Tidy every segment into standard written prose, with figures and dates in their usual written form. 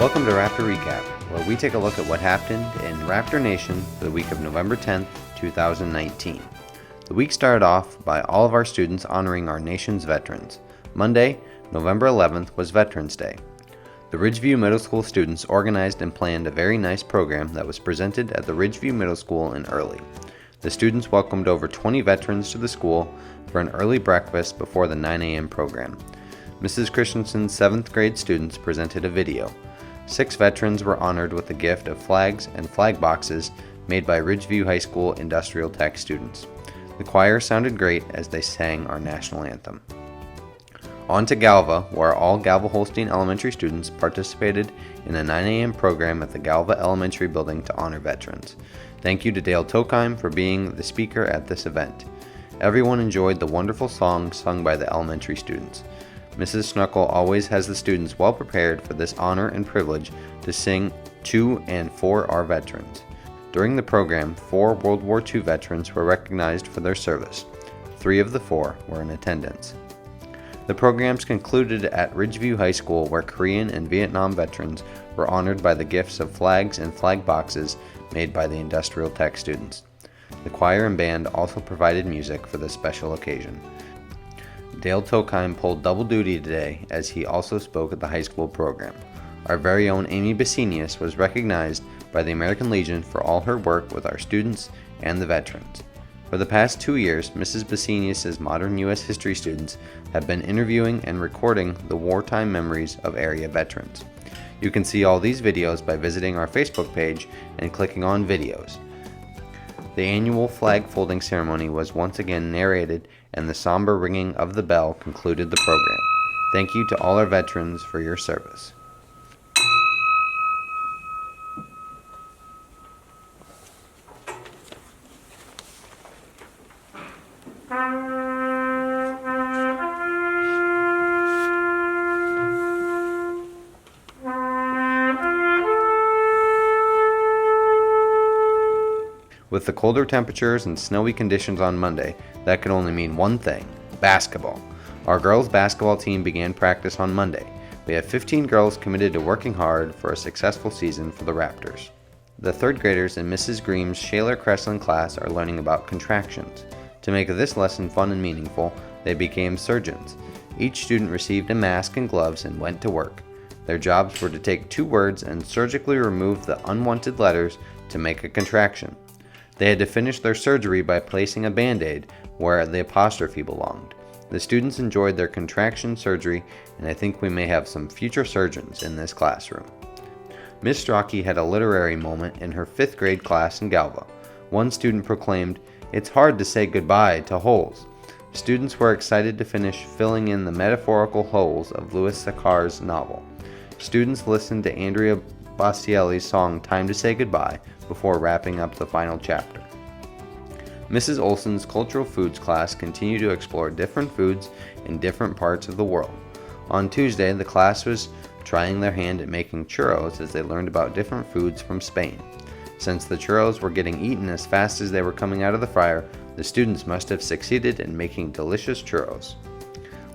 Welcome to Raptor Recap, where we take a look at what happened in Raptor Nation for the week of November 10th, 2019. The week started off by all of our students honoring our nation's veterans. Monday, November 11th, was Veterans Day. The Ridgeview Middle School students organized and planned a very nice program that was presented at the Ridgeview Middle School in Early. The students welcomed over 20 veterans to the school for an early breakfast before the 9 a.m. program. Mrs. Christensen's 7th grade students presented a video. 6 veterans were honored with a gift of flags and flag boxes made by Ridgeview High School Industrial Tech students. The choir sounded great as they sang our national anthem. On to Galva, where all Galva Holstein Elementary students participated in a 9 a.m. program at the Galva Elementary building to honor veterans. Thank you to Dale Tokheim for being the speaker at this event. Everyone enjoyed the wonderful songs sung by the elementary students. Mrs. Snuckle always has the students well prepared for this honor and privilege to sing to and for our veterans. During the program, 4 World War II veterans were recognized for their service. 3 of the 4 were in attendance. The programs concluded at Ridgeview High School, where Korean and Vietnam veterans were honored by the gifts of flags and flag boxes made by the Industrial Tech students. The choir and band also provided music for this special occasion. Dale Tokheim pulled double duty today as he also spoke at the high school program. Our very own Amy Basinius was recognized by the American Legion for all her work with our students and the veterans. For the past 2 years, Mrs. Basinius' modern U.S. history students have been interviewing and recording the wartime memories of area veterans. You can see all these videos by visiting our Facebook page and clicking on videos. The annual flag folding ceremony was once again narrated, and the somber ringing of the bell concluded the program. Thank you to all our veterans for your service. With the colder temperatures and snowy conditions on Monday, that could only mean one thing: basketball. Our girls' basketball team began practice on Monday. We have 15 girls committed to working hard for a successful season for the Raptors. The 3rd graders in Mrs. Greaves' Shaler Cressland class are learning about contractions. To make this lesson fun and meaningful, they became surgeons. Each student received a mask and gloves and went to work. Their jobs were to take 2 words and surgically remove the unwanted letters to make a contraction. They had to finish their surgery by placing a band-aid where the apostrophe belonged. The students enjoyed their contraction surgery, and I think we may have some future surgeons in this classroom. Miss Strachey had a literary moment in her 5th grade class in Galva. One student proclaimed, "It's hard to say goodbye to holes." Students were excited to finish filling in the metaphorical holes of Louis Sakar's novel. Students listened to Andrea Bocelli's song "Time to Say Goodbye" before wrapping up the final chapter. Mrs. Olson's Cultural Foods class continued to explore different foods in different parts of the world. On Tuesday, the class was trying their hand at making churros as they learned about different foods from Spain. Since the churros were getting eaten as fast as they were coming out of the fryer, the students must have succeeded in making delicious churros.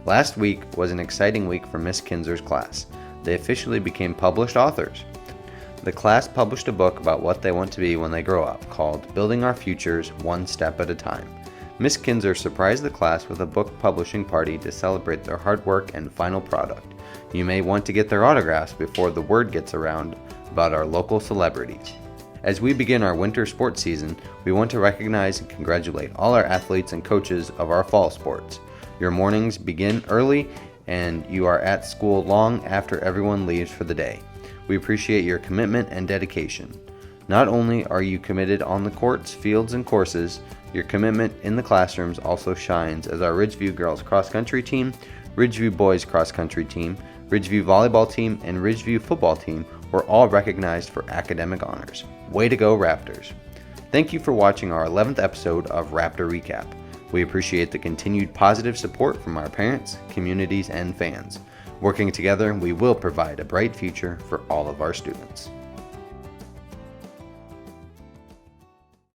Last week was an exciting week for Miss Kinzer's class. They officially became published authors. The class published a book about what they want to be when they grow up, called Building Our Futures One Step at a Time. Miss Kinzer surprised the class with a book publishing party to celebrate their hard work and final product. You may want to get their autographs before the word gets around about our local celebrities. As we begin our winter sports season, we want to recognize and congratulate all our athletes and coaches of our fall sports. Your mornings begin early, and you are at school long after everyone leaves for the day. We appreciate your commitment and dedication. Not only are you committed on the courts, fields, and courses, your commitment in the classrooms also shines as our Ridgeview Girls Cross Country Team, Ridgeview Boys Cross Country Team, Ridgeview Volleyball Team, and Ridgeview Football Team were all recognized for academic honors. Way to go, Raptors! Thank you for watching our 11th episode of Raptor Recap. We appreciate the continued positive support from our parents, communities, and fans. Working together, we will provide a bright future for all of our students.